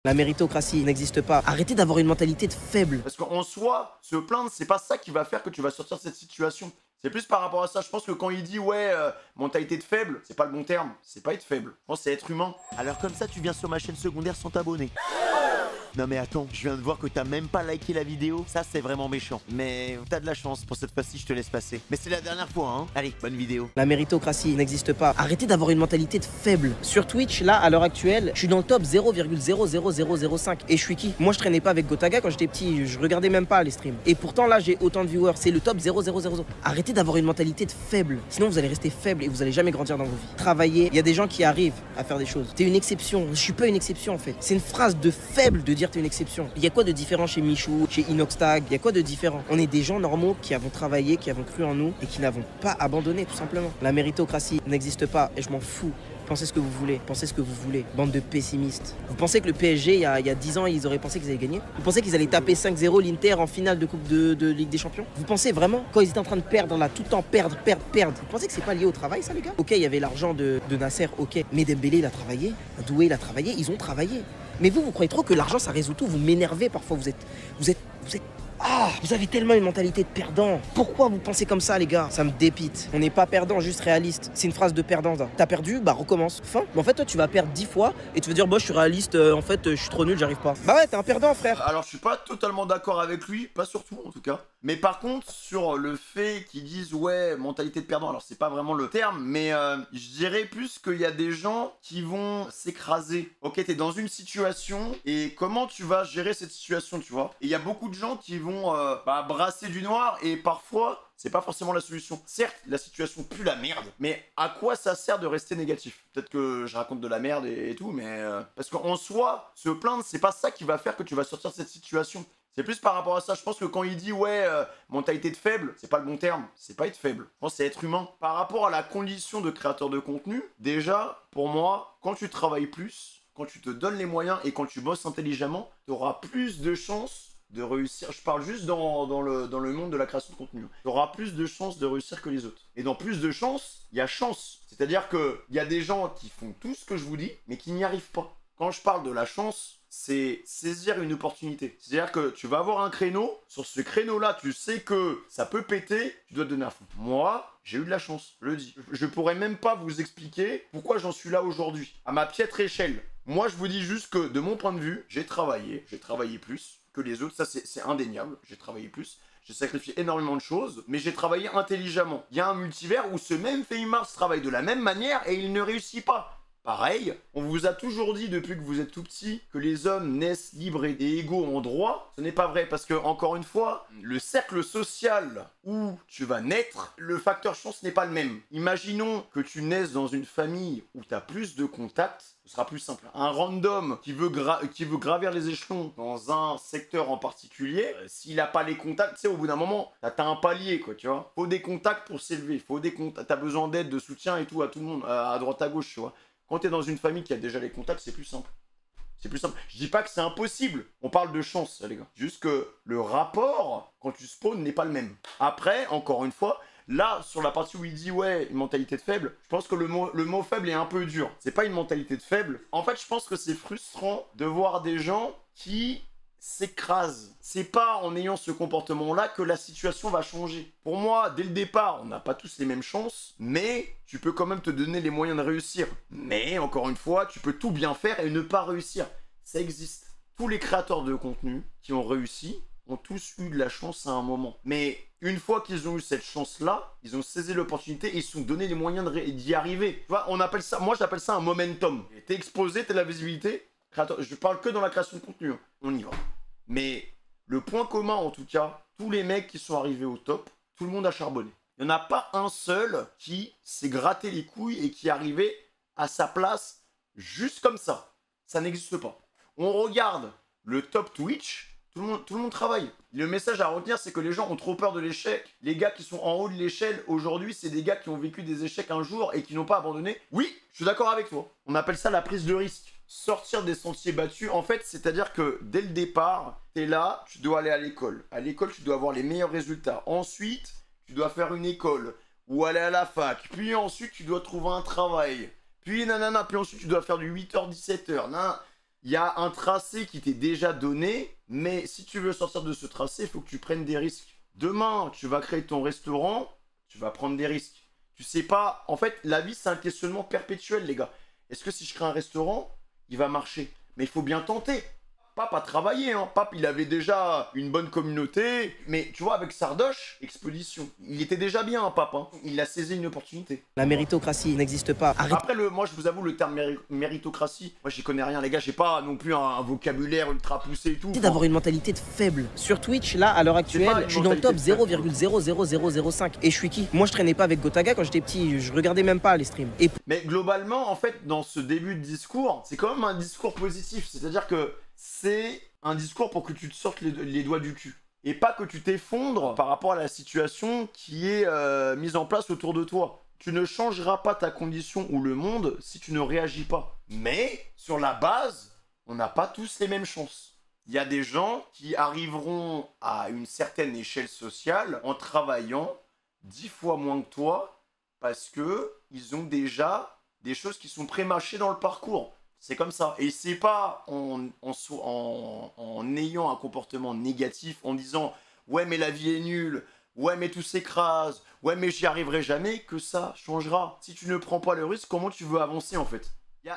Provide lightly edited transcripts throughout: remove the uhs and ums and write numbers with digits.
La méritocratie n'existe pas. Arrêtez d'avoir une mentalité de faible. Parce qu'en soi, se plaindre, c'est pas ça qui va faire que tu vas sortir de cette situation. C'est plus par rapport à ça. Je pense que quand il dit ouais, mentalité de faible, c'est pas le bon terme. C'est pas être faible. Je pense que c'est être humain. Alors comme ça, tu viens sur ma chaîne secondaire sans t'abonner. Non mais attends, je viens de voir que t'as même pas liké la vidéo. Ça, c'est vraiment méchant. Mais t'as de la chance. Pour cette fois-ci, je te laisse passer. Mais c'est la dernière fois, hein. Allez, bonne vidéo. La méritocratie n'existe pas. Arrêtez d'avoir une mentalité de faible. Sur Twitch, là, à l'heure actuelle, je suis dans le top 0,00005. Et je suis qui? Moi, je traînais pas avec Gotaga quand j'étais petit. Je regardais même pas les streams. Et pourtant, là, j'ai autant de viewers. C'est le top 0,000. Arrêtez d'avoir une mentalité de faible. Sinon, vous allez rester faible et vous allez jamais grandir dans vos vies. Travaillez. Il y a des gens qui arrivent à faire des choses. T'es une exception. Je suis pas une exception, en fait. C'est une phrase de faible de dire t'es une exception. Il y a quoi de différent chez Michou, chez Inoxtag? Il y a quoi de différent? On est des gens normaux qui avons travaillé, qui avons cru en nous et qui n'avons pas abandonné, tout simplement. La méritocratie n'existe pas et je m'en fous. Pensez ce que vous voulez, pensez ce que vous voulez. Bande de pessimistes. Vous pensez que le PSG, il y a 10 ans, ils auraient pensé qu'ils allaient gagner? Vous pensez qu'ils allaient taper 5-0 l'Inter en finale de Coupe de Ligue des Champions? Vous pensez vraiment, quand ils étaient en train de perdre là, tout le temps perdre, vous pensez que c'est pas lié au travail, ça, les gars? Ok, il y avait l'argent de Nasser, ok. Mais Dembélé, il a travaillé. Doué, il a travaillé. Ils ont travaillé. Mais vous croyez trop que l'argent, ça résout tout. Vous m'énervez parfois. Vous êtes... Ah, vous avez tellement une mentalité de perdant. Pourquoi vous pensez comme ça, les gars? Ça me dépite. On n'est pas perdant, juste réaliste. C'est une phrase de perdant, ça. T'as perdu, bah recommence. Fin. Mais en fait, toi, tu vas perdre 10 fois et tu vas dire, bah, je suis réaliste, en fait, je suis trop nul, j'arrive pas. Bah ouais, t'es un perdant, frère. Alors, je suis pas totalement d'accord avec lui, pas sur tout en tout cas. Mais par contre, sur le fait qu'ils disent ouais, mentalité de perdant, alors c'est pas vraiment le terme, mais je dirais plus qu'il y a des gens qui vont s'écraser. Ok, t'es dans une situation et comment tu vas gérer cette situation, tu vois? Et il y a beaucoup de gens qui vont brasser du noir et parfois c'est pas forcément la solution. Certes, la situation pue la merde, mais à quoi ça sert de rester négatif? Peut-être que je raconte de la merde et tout, mais parce qu'en soi, se plaindre, c'est pas ça qui va faire que tu vas sortir de cette situation. C'est plus par rapport à ça. Je pense que quand il dit ouais, mentalité de faible, c'est pas le bon terme. C'est pas être faible. Je pense que c'est être humain. Par rapport à la condition de créateur de contenu, déjà, pour moi, quand tu travailles plus, quand tu te donnes les moyens et quand tu bosses intelligemment, tu auras plus de chances de réussir. Je parle juste dans le monde de la création de contenu. Tu auras plus de chances de réussir que les autres. Et dans plus de chances, il y a chance. C'est-à-dire qu'il y a des gens qui font tout ce que je vous dis, mais qui n'y arrivent pas. Quand je parle de la chance, c'est saisir une opportunité. C'est-à-dire que tu vas avoir un créneau, sur ce créneau-là, tu sais que ça peut péter, tu dois te donner à fond. Moi, j'ai eu de la chance, je le dis. Je pourrais même pas vous expliquer pourquoi j'en suis là aujourd'hui, à ma piètre échelle. Moi, je vous dis juste que, de mon point de vue, j'ai travaillé plus que les autres, ça c'est indéniable, j'ai travaillé plus. J'ai sacrifié énormément de choses, mais j'ai travaillé intelligemment. Il y a un multivers où ce même Feymars travaille de la même manière et il ne réussit pas. Pareil, on vous a toujours dit depuis que vous êtes tout petit que les hommes naissent libres et égaux en droit. Ce n'est pas vrai parce que, encore une fois, le cercle social où tu vas naître, le facteur chance n'est pas le même. Imaginons que tu naisses dans une famille où tu as plus de contacts, ce sera plus simple. Un random qui veut gravir les échelons dans un secteur en particulier, s'il n'a pas les contacts, tu sais, au bout d'un moment, t'as un palier, quoi, tu vois. Faut des contacts pour s'élever, t'as besoin d'aide, de soutien et tout à tout le monde, à droite à gauche, tu vois. Quand t'es dans une famille qui a déjà les contacts, c'est plus simple. C'est plus simple. Je dis pas que c'est impossible. On parle de chance, les gars. Juste que le rapport, quand tu spawns, n'est pas le même. Après, encore une fois, là, sur la partie où il dit, ouais, une mentalité de faible, je pense que le mot faible est un peu dur. C'est pas une mentalité de faible. En fait, je pense que c'est frustrant de voir des gens qui s'écrasent. C'est pas en ayant ce comportement-là que la situation va changer. Pour moi, dès le départ, on n'a pas tous les mêmes chances, mais tu peux quand même te donner les moyens de réussir. Mais, encore une fois, tu peux tout bien faire et ne pas réussir. Ça existe. Tous les créateurs de contenu qui ont réussi ont tous eu de la chance à un moment. Mais une fois qu'ils ont eu cette chance-là, ils ont saisi l'opportunité et ils se sont donné les moyens d'y arriver. Tu vois, on appelle ça, moi j'appelle ça un momentum. T'es exposé, t'as de la visibilité. Créateur, je parle que dans la création de contenu, hein. On y va. Mais le point commun, en tout cas, tous les mecs qui sont arrivés au top, tout le monde a charbonné. Il n'y en a pas un seul qui s'est gratté les couilles et qui est arrivé à sa place juste comme ça. Ça n'existe pas. On regarde le top Twitch, tout le monde travaille. Le message à retenir, c'est que les gens ont trop peur de l'échec. Les gars qui sont en haut de l'échelle aujourd'hui, c'est des gars qui ont vécu des échecs un jour et qui n'ont pas abandonné. Oui, je suis d'accord avec toi. On appelle ça la prise de risque. Sortir des sentiers battus, en fait, c'est-à-dire que dès le départ, t'es là, tu dois aller à l'école. À l'école, tu dois avoir les meilleurs résultats. Ensuite, tu dois faire une école ou aller à la fac. Puis ensuite, tu dois trouver un travail. Puis nanana, puis ensuite, tu dois faire du 8h-17h. Il y a un tracé qui t'est déjà donné, mais si tu veux sortir de ce tracé, il faut que tu prennes des risques. Demain, tu vas créer ton restaurant, tu vas prendre des risques. Tu sais pas, en fait, la vie, c'est un questionnement perpétuel, les gars. Est-ce que si je crée un restaurant, il va marcher? Mais il faut bien tenter. Pape a travaillé, hein. Pape, il avait déjà une bonne communauté. Mais tu vois, avec Sardoche, Expédition, il était déjà bien, hein, Pape. Hein. Il a saisi une opportunité. La méritocratie n'existe pas. Après, moi, je vous avoue, le terme méritocratie, moi, j'y connais rien, les gars. J'ai pas non plus un vocabulaire ultra poussé et tout. Arrêtez d'avoir une mentalité de faible. Sur Twitch, là, à l'heure actuelle, je suis dans le top 0,00005. Et je suis qui? Moi, je traînais pas avec Gotaga quand j'étais petit. Je regardais même pas les streams. Et mais globalement, en fait, dans ce début de discours, c'est quand même un discours positif. C'est-à-dire que c'est un discours pour que tu te sortes les doigts du cul. Et pas que tu t'effondres par rapport à la situation qui est mise en place autour de toi. Tu ne changeras pas ta condition ou le monde si tu ne réagis pas. Mais, sur la base, on n'a pas tous les mêmes chances. Il y a des gens qui arriveront à une certaine échelle sociale en travaillant 10 fois moins que toi parce que ils ont déjà des choses qui sont pré-mâchées dans le parcours. C'est comme ça. Et c'est pas en ayant un comportement négatif, en disant « Ouais, mais la vie est nulle. Ouais, mais tout s'écrase. Ouais, mais j'y arriverai jamais » que ça changera. Si tu ne prends pas le risque, comment tu veux avancer en fait?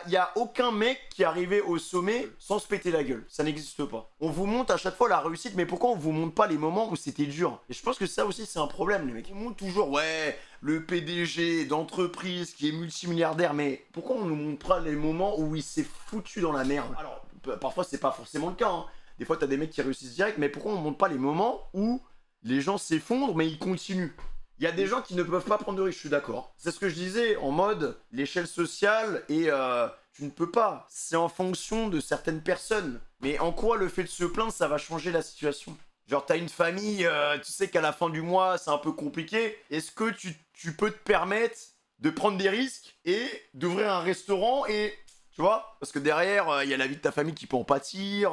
Il y a aucun mec qui est arrivé au sommet sans se péter la gueule. Ça n'existe pas. On vous montre à chaque fois la réussite, mais pourquoi on vous montre pas les moments où c'était dur? Et je pense que ça aussi, c'est un problème, les mecs. Ils montrent toujours, ouais, le PDG d'entreprise qui est multimilliardaire, mais pourquoi on nous montre pas les moments où il s'est foutu dans la merde? Alors, parfois, c'est pas forcément le cas, hein. Des fois, t'as des mecs qui réussissent direct, mais pourquoi on montre pas les moments où les gens s'effondrent, mais ils continuent? Il y a des gens qui ne peuvent pas prendre de risques, je suis d'accord. C'est ce que je disais, en mode, l'échelle sociale, et tu ne peux pas. C'est en fonction de certaines personnes. Mais en quoi le fait de se plaindre, ça va changer la situation? Genre, t'as une famille, tu sais qu'à la fin du mois, c'est un peu compliqué. Est-ce que tu peux te permettre de prendre des risques et d'ouvrir un restaurant et... Tu vois? Parce que derrière, il y a la vie de ta famille qui peut en pâtir.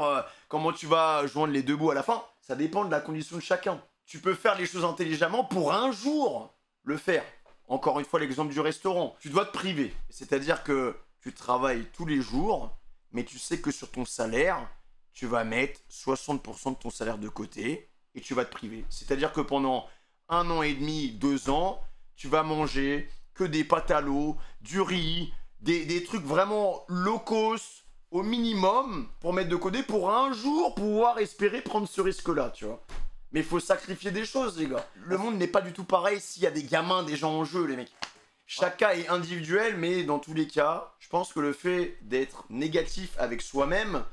Comment tu vas joindre les deux bouts à la fin? Ça dépend de la condition de chacun. Tu peux faire les choses intelligemment pour un jour le faire. Encore une fois, l'exemple du restaurant. Tu dois te priver. C'est-à-dire que tu travailles tous les jours, mais tu sais que sur ton salaire, tu vas mettre 60% de ton salaire de côté et tu vas te priver. C'est-à-dire que pendant 1 an et demi, 2 ans, tu vas manger que des pâtes à l'eau, du riz, des trucs vraiment low cost au minimum pour mettre de côté pour un jour pouvoir espérer prendre ce risque-là, tu vois. Mais il faut sacrifier des choses, les gars. Le monde n'est pas du tout pareil s'il y a des gamins, des gens en jeu, les mecs. Chaque cas est individuel, mais dans tous les cas, je pense que le fait d'être négatif avec soi-même,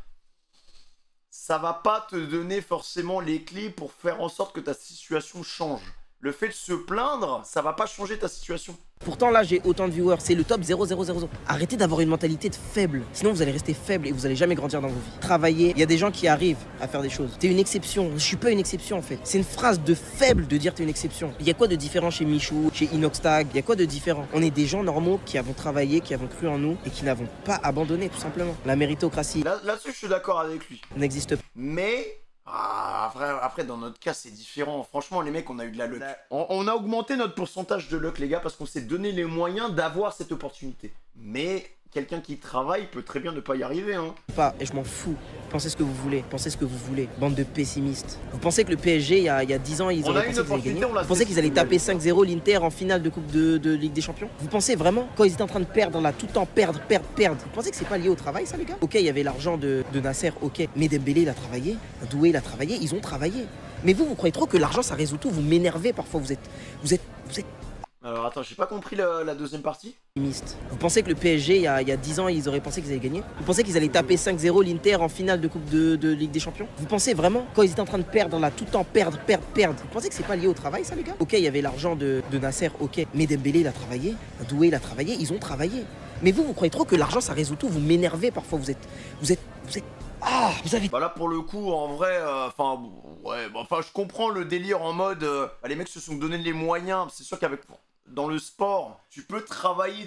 ça va pas te donner forcément les clés pour faire en sorte que ta situation change. Le fait de se plaindre, ça va pas changer ta situation. pourtant là j'ai autant de viewers, c'est le top 0,000. Arrêtez d'avoir une mentalité de faible, sinon vous allez rester faible et vous allez jamais grandir dans vos vies. Travaillez, il y a des gens qui arrivent à faire des choses. T'es une exception, je suis pas une exception en fait. C'est une phrase de faible de dire t'es une exception. Il y a quoi de différent chez Michou, chez Inoxtag? Il y a quoi de différent? On est des gens normaux qui avons travaillé, qui avons cru en nous et qui n'avons pas abandonné tout simplement. La méritocratie Là-dessus, je suis d'accord avec lui. n'existe pas. Mais après, dans notre cas, c'est différent. Franchement, les mecs, on a eu de la luck. On a augmenté notre pourcentage de luck, les gars, parce qu'on s'est donné les moyens d'avoir cette opportunité. Mais quelqu'un qui travaille peut très bien ne pas y arriver, hein. Pas, et je m'en fous. Pensez ce que vous voulez, pensez ce que vous voulez. Bande de pessimistes. Vous pensez que le PSG, il y a 10 ans, ils auraient pensé qu'ils allaient gagner? Vous pensez qu'ils allaient taper 5-0 l'Inter en finale de Coupe de Ligue des Champions? Vous pensez vraiment, quand ils étaient en train de perdre là, tout le temps perdre, vous pensez que c'est pas lié au travail, ça, les gars? Ok, il y avait l'argent de Nasser, ok. Mais Dembélé, il a travaillé. Doué, il a travaillé. Ils ont travaillé. Mais vous croyez trop que l'argent, ça résout tout. Vous m'énervez parfois. Vous êtes Alors attends, j'ai pas compris la deuxième partie. Vous pensez que le PSG, il y a 10 ans, ils auraient pensé qu'ils allaient gagner? Vous pensez qu'ils allaient taper 5-0 l'Inter en finale de Coupe de Ligue des Champions? Vous pensez vraiment, quand ils étaient en train de perdre là, tout le temps perdre, vous pensez que c'est pas lié au travail, ça, les gars? Ok, il y avait l'argent de Nasser, ok. Mais Dembélé, il a travaillé. Doué, il a travaillé. Ils ont travaillé. Mais vous croyez trop que l'argent, ça résout tout. Vous m'énervez parfois. Vous êtes... vous avez... Bah là, pour le coup, en vrai, je comprends le délire en mode... les mecs se sont donné les moyens. C'est sûr qu'avec... dans le sport, tu peux travailler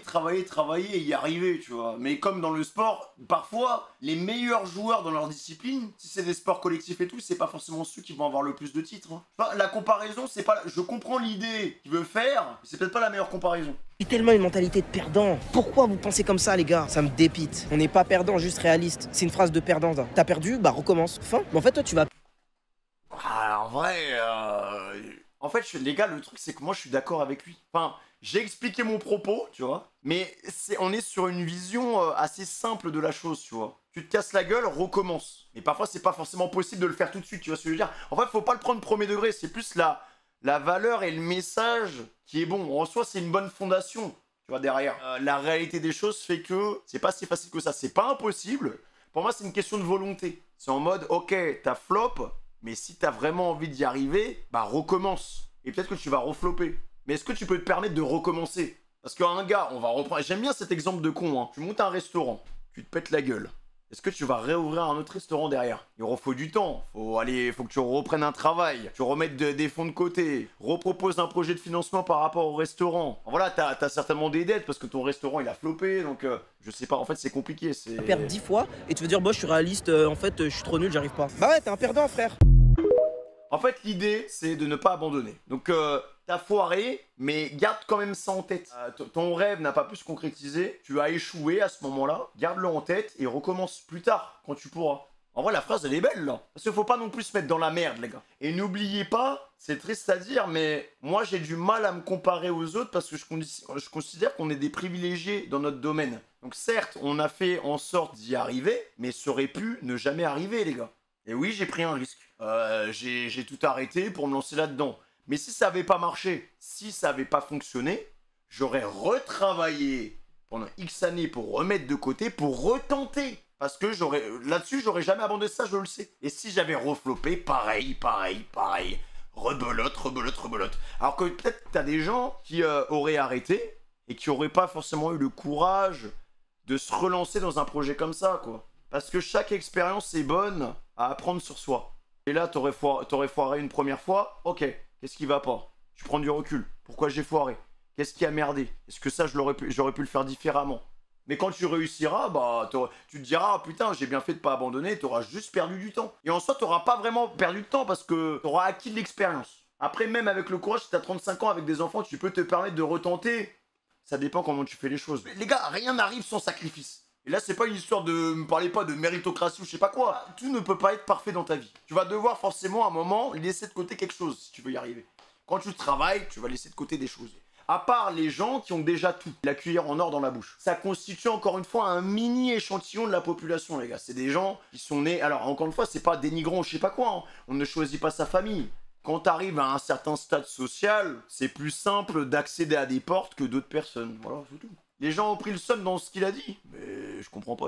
et y arriver, tu vois. Mais comme dans le sport, parfois, les meilleurs joueurs dans leur discipline, si c'est des sports collectifs et tout, c'est pas forcément ceux qui vont avoir le plus de titres. Hein. Enfin, la comparaison, c'est pas... Je comprends l'idée qu'il veut faire, mais c'est peut-être pas la meilleure comparaison. J'ai tellement une mentalité de perdant. Pourquoi vous pensez comme ça, les gars? Ça me dépite. On n'est pas perdant, juste réaliste. C'est une phrase de perdant. T'as perdu, bah recommence. Fin. Mais en fait, toi, tu vas... Ah, en vrai... En fait, les gars, le truc, c'est que moi, je suis d'accord avec lui. Enfin, j'ai expliqué mon propos, tu vois. Mais on est sur une vision assez simple de la chose, tu vois. Tu te casses la gueule, recommence. Mais parfois, c'est pas forcément possible de le faire tout de suite, tu vois ce que je veux dire. En fait, faut pas le prendre premier degré. C'est plus la valeur et le message qui est bon. En soi, c'est une bonne fondation, tu vois, derrière. La réalité des choses fait que c'est pas si facile que ça. C'est pas impossible. Pour moi, c'est une question de volonté. C'est en mode, ok, t'as flop... Mais si t'as vraiment envie d'y arriver, bah recommence. Et peut-être que tu vas reflopper. Mais est-ce que tu peux te permettre de recommencer? Parce qu'un gars, on va reprendre... J'aime bien cet exemple de con, hein. Tu montes un restaurant, tu te pètes la gueule. Est-ce que tu vas réouvrir un autre restaurant derrière? Il faut du temps. Faut que tu reprennes un travail. Tu remettes des fonds de côté. Reproposes un projet de financement par rapport au restaurant. Voilà, t'as certainement des dettes parce que ton restaurant il a floppé. Donc, je sais pas. En fait, c'est compliqué. Tu vas perdre 10 fois et tu vas dire, bah, je suis réaliste. En fait, je suis trop nul, j'arrive pas. Bah ouais, t'es un perdant, frère. En fait, l'idée, c'est de ne pas abandonner. Donc, t'as foiré, mais garde quand même ça en tête. Ton rêve n'a pas pu se concrétiser, tu as échoué à ce moment-là, garde-le en tête et recommence plus tard, quand tu pourras. En vrai, la phrase, elle est belle, là. Parce qu'il faut pas non plus se mettre dans la merde, les gars. Et n'oubliez pas, c'est triste à dire, mais moi, j'ai du mal à me comparer aux autres parce que je considère qu'on est des privilégiés dans notre domaine. Donc, certes, on a fait en sorte d'y arriver, mais ça aurait pu ne jamais arriver, les gars. Et oui, j'ai pris un risque. J'ai tout arrêté pour me lancer là-dedans. Mais si ça avait pas marché, si ça avait pas fonctionné, j'aurais retravaillé pendant X années pour remettre de côté, pour retenter. Parce que là-dessus, j'aurais jamais abandonné ça, je le sais. Et si j'avais reflopé, pareil. Rebelote. Alors que peut-être que t'as des gens qui auraient arrêté et qui auraient pas forcément eu le courage de se relancer dans un projet comme ça, quoi. Parce que chaque expérience est bonne à apprendre sur soi. Et là, t'aurais foiré une première fois, ok, qu'est-ce qui va pas? Tu prends du recul. Pourquoi j'ai foiré? Qu'est-ce qui a merdé? Est-ce que ça, j'aurais pu le faire différemment? Mais quand tu réussiras, bah, tu te diras, ah, putain, j'ai bien fait de pas abandonner, t'auras juste perdu du temps. Et en soi, t'auras pas vraiment perdu de temps parce que t'auras acquis de l'expérience. Après, même avec le courage, si t'as 35 ans avec des enfants, tu peux te permettre de retenter. Ça dépend comment tu fais les choses. Mais les gars, rien n'arrive sans sacrifice. Et là, c'est pas une histoire de... Me parlez pas de méritocratie ou je sais pas quoi. Tout ne peut pas être parfait dans ta vie. Tu vas devoir forcément, à un moment, laisser de côté quelque chose si tu veux y arriver. Quand tu travailles, tu vas laisser de côté des choses. À part les gens qui ont déjà tout, la cuillère en or dans la bouche. Ça constitue encore une fois un mini échantillon de la population, les gars. C'est des gens qui sont nés... Alors, encore une fois, c'est pas dénigrant ou je sais pas quoi. Hein. On ne choisit pas sa famille. Quand t'arrives à un certain stade social, c'est plus simple d'accéder à des portes que d'autres personnes. Voilà, c'est tout. Les gens ont pris le somme dans ce qu'il a dit. Mais je comprends pas,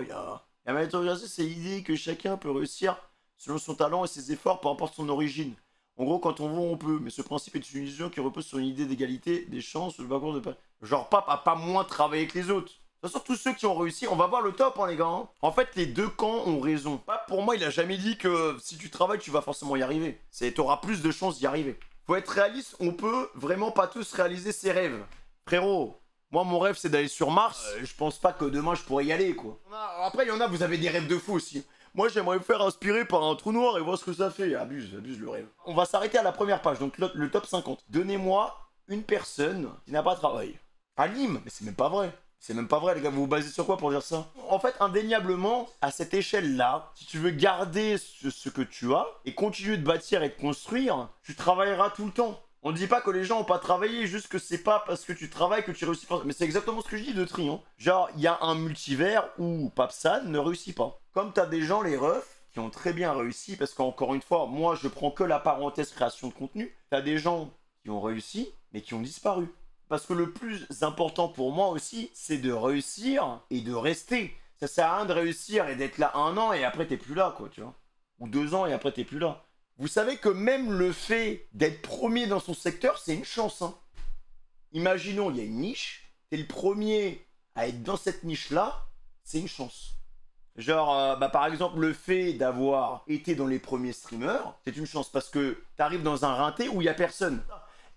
La méritocratie, c'est l'idée que chacun peut réussir selon son talent et ses efforts, peu importe son origine. En gros, quand on veut, on peut. Mais ce principe est une illusion qui repose sur une idée d'égalité, des chances, le parcours de... Genre, Pape a pas moins travaillé que les autres. De toute façon, tous ceux qui ont réussi, on va voir le top, hein, les gars. Hein. En fait, les deux camps ont raison. Pape, pour moi, il a jamais dit que si tu travailles, tu vas forcément y arriver. T'auras plus de chances d'y arriver. Faut être réaliste, on peut vraiment pas tous réaliser ses rêves. Frérot, moi, mon rêve, c'est d'aller sur Mars. Je pense pas que demain, je pourrais y aller, quoi. Après, il y en a, vous avez des rêves de fou aussi. Moi, j'aimerais me faire inspirer par un trou noir et voir ce que ça fait. Abuse le rêve. On va s'arrêter à la première page, donc le top 50. Donnez-moi une personne qui n'a pas travaillé. À Nîmes, mais c'est même pas vrai. C'est même pas vrai, les gars, vous vous basez sur quoi pour dire ça? En fait, indéniablement, à cette échelle-là, si tu veux garder ce que tu as et continuer de bâtir et de construire, tu travailleras tout le temps. On dit pas que les gens ont pas travaillé, juste que c'est pas parce que tu travailles que tu réussis pas. Mais c'est exactement ce que je dis de Tri. Hein. Genre, il y a un multivers où Papsan ne réussit pas. Comme t'as des gens, les refs, qui ont très bien réussi, parce qu'encore une fois, moi, je prends que la parenthèse création de contenu. T'as des gens qui ont réussi, mais qui ont disparu. Parce que le plus important pour moi aussi, c'est de réussir et de rester. Ça sert à rien de réussir et d'être là 1 an et après t'es plus là, quoi, tu vois. Ou 2 ans et après t'es plus là. Vous savez que même le fait d'être premier dans son secteur, c'est une chance. Hein. Imaginons, il y a une niche, t'es le premier à être dans cette niche-là, c'est une chance. Genre, par exemple, le fait d'avoir été dans les premiers streamers, c'est une chance parce que t'arrives dans un rinté où il n'y a personne.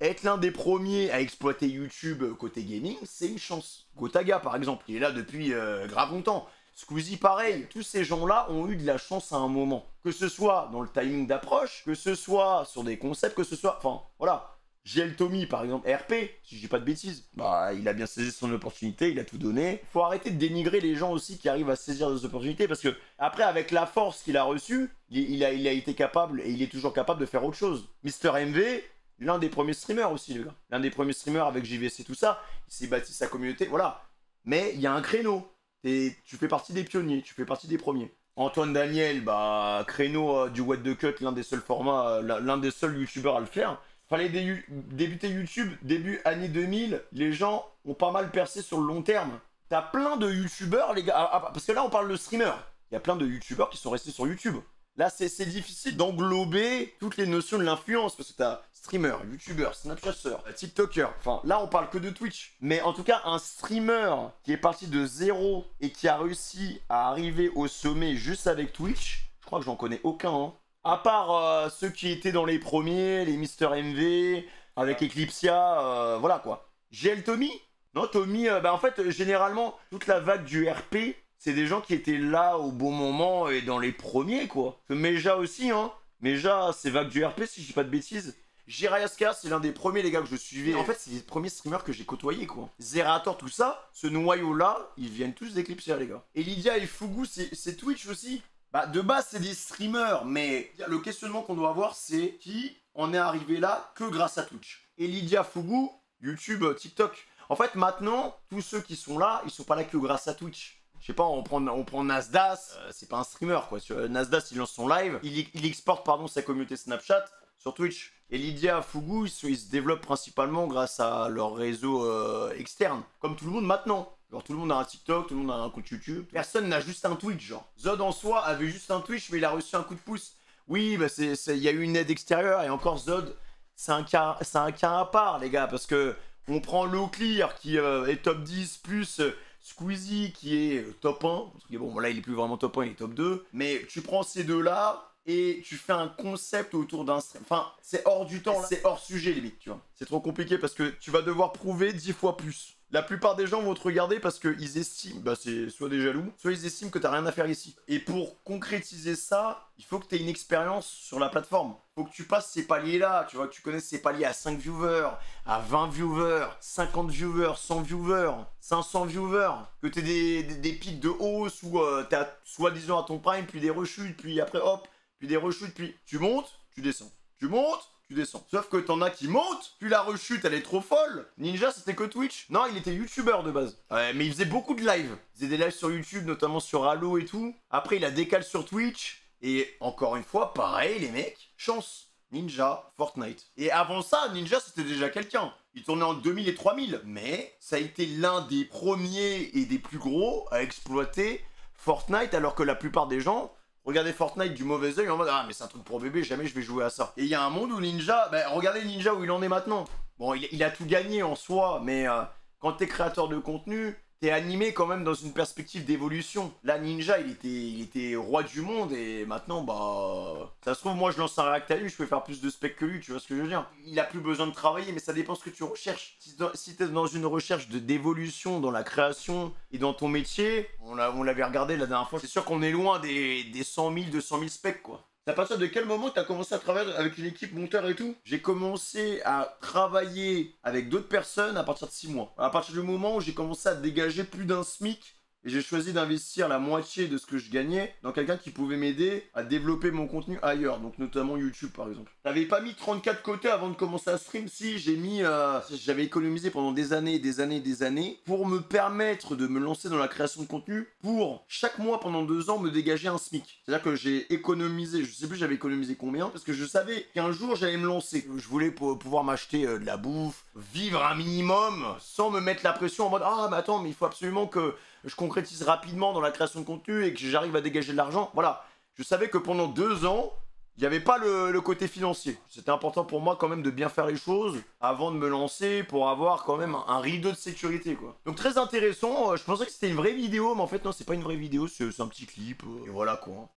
être l'un des premiers à exploiter YouTube côté gaming, c'est une chance. Gotaga par exemple, il est là depuis grave longtemps. Squeezie pareil, tous ces gens-là ont eu de la chance à un moment. Que ce soit dans le timing d'approche, que ce soit sur des concepts, que ce soit... Enfin, voilà. JL Tommy, par exemple, RP, si je dis pas de bêtises, bah il a bien saisi son opportunité, il a tout donné. Faut arrêter de dénigrer les gens aussi qui arrivent à saisir des opportunités, parce que après, avec la force qu'il a reçue, il a été capable, et il est toujours capable de faire autre chose. Mister MV, l'un des premiers streamers aussi, le gars. L'un des premiers streamers avec JVC, tout ça, il s'est bâti sa communauté, voilà. Mais il y a un créneau. Et tu fais partie des pionniers, tu fais partie des premiers. Antoine Daniel, bah créneau du What the Cut, l'un des seuls formats, l'un des seuls youtubeurs à le faire. Fallait débuter YouTube début année 2000, les gens ont pas mal percé sur le long terme. T'as plein de youtubeurs, les gars, parce que là on parle de streamers. Il y a plein de youtubeurs qui sont restés sur YouTube. Là c'est difficile d'englober toutes les notions de l'influence, parce que t'as streamer, youtubeur, snapchatter, tiktoker, enfin là on parle que de Twitch. Mais en tout cas un streamer qui est parti de zéro et qui a réussi à arriver au sommet juste avec Twitch, je crois que j'en connais aucun, hein. À part ceux qui étaient dans les premiers, les Mister MV, avec Eclipsia, voilà quoi. GL Tommy? Non, Tommy, bah en fait, généralement, toute la vague du RP, c'est des gens qui étaient là au bon moment et dans les premiers, quoi. Meja aussi, hein. Meja, c'est vague du RP, si je dis pas de bêtises. Jiraiyaska, c'est l'un des premiers, les gars, que je suivais. En fait, c'est les premiers streamers que j'ai côtoyés, quoi. Zerator, tout ça, ce noyau-là, ils viennent tous d'Eclipsia, les gars. Et Lydia et Fugu, c'est Twitch aussi. Bah, de base, c'est des streamers, mais le questionnement qu'on doit avoir, c'est qui en est arrivé là que grâce à Twitch. Et Lydia, Fugu, YouTube, TikTok. En fait, maintenant, tous ceux qui sont là, ils sont pas là que grâce à Twitch. Je sais pas, on prend Nasdas, c'est pas un streamer, quoi. Nasdas, il lance son live, il exporte, pardon, sa communauté Snapchat sur Twitch. Et Lydia, Fugu, ils se développent principalement grâce à leur réseau externe, comme tout le monde maintenant. Genre tout le monde a un TikTok, tout le monde a un compte YouTube. Personne n'a juste un Twitch, genre. Zod en soi avait juste un Twitch, mais il a reçu un coup de pouce. Oui, bah il y a eu une aide extérieure, et encore Zod, c'est un cas à part, les gars, parce que on prend Lowclear qui est top 10, plus Squeezie qui est top 1. Parce que bon, là il est plus vraiment top 1, il est top 2. Mais tu prends ces deux-là, et tu fais un concept autour d'un stream. Enfin, c'est hors du temps, c'est hors sujet, limite, tu vois. C'est trop compliqué parce que tu vas devoir prouver 10 fois plus. La plupart des gens vont te regarder parce qu'ils estiment, bah c'est soit des jaloux, soit ils estiment que t'as rien à faire ici. Et pour concrétiser ça, il faut que tu aies une expérience sur la plateforme. Il faut que tu passes ces paliers-là, tu vois, que tu connaisses ces paliers à 5 viewers, à 20 viewers, 50 viewers, 100 viewers, 500 viewers, que tu aies des pics de hausse où t'as soi-disant à ton prime, puis des rechutes, puis après hop, puis des rechutes, puis tu montes, tu descends. Tu montes, tu descends. Sauf que t'en as qui montent, puis la rechute elle est trop folle. Ninja c'était que Twitch. Non, il était youtubeur de base. Mais il faisait beaucoup de lives. Il faisait des lives sur YouTube, notamment sur Halo et tout. Après il a décalé sur Twitch. Et encore une fois, pareil les mecs, chance. Ninja, Fortnite. Et avant ça, Ninja c'était déjà quelqu'un. Il tournait en 2000 et 3000. Mais ça a été l'un des premiers et des plus gros à exploiter Fortnite, alors que la plupart des gens regardaient Fortnite du mauvais oeil en mode ah mais c'est un truc pour bébé, jamais je vais jouer à ça. Et il y a un monde où Ninja, bah regardez Ninja où il en est maintenant. Bon, il a tout gagné en soi, mais quand t'es créateur de contenu, t'es animé quand même dans une perspective d'évolution. Là Ninja il était roi du monde et maintenant bah ça se trouve moi je lance un React à lui, je peux faire plus de specs que lui, tu vois ce que je veux dire. Il a plus besoin de travailler, mais ça dépend ce que tu recherches. Si t'es dans une recherche d'évolution dans la création et dans ton métier, on l'avait regardé la dernière fois, c'est sûr qu'on est loin des 100 000, 200 000 specs quoi. C'est à partir de quel moment tu as commencé à travailler avec une équipe monteur et tout? J'ai commencé à travailler avec d'autres personnes à partir de 6 mois. À partir du moment où j'ai commencé à dégager plus d'un SMIC, et j'ai choisi d'investir la moitié de ce que je gagnais dans quelqu'un qui pouvait m'aider à développer mon contenu ailleurs, donc notamment YouTube par exemple. T'avais pas mis 34 côtés avant de commencer à stream? Si, j'ai mis... j'avais économisé pendant des années pour me permettre de me lancer dans la création de contenu pour chaque mois pendant 2 ans me dégager un SMIC. C'est-à-dire que j'ai économisé, je sais plus j'avais économisé combien, parce que je savais qu'un jour j'allais me lancer. Je voulais pouvoir m'acheter de la bouffe, vivre un minimum sans me mettre la pression en mode ah mais attends mais il faut absolument que je concrétise rapidement dans la création de contenu et que j'arrive à dégager de l'argent. Voilà, je savais que pendant 2 ans, il n'y avait pas le côté financier. C'était important pour moi quand même de bien faire les choses avant de me lancer pour avoir quand même un rideau de sécurité quoi. Donc très intéressant, je pensais que c'était une vraie vidéo mais en fait non c'est pas une vraie vidéo, c'est un petit clip et voilà quoi.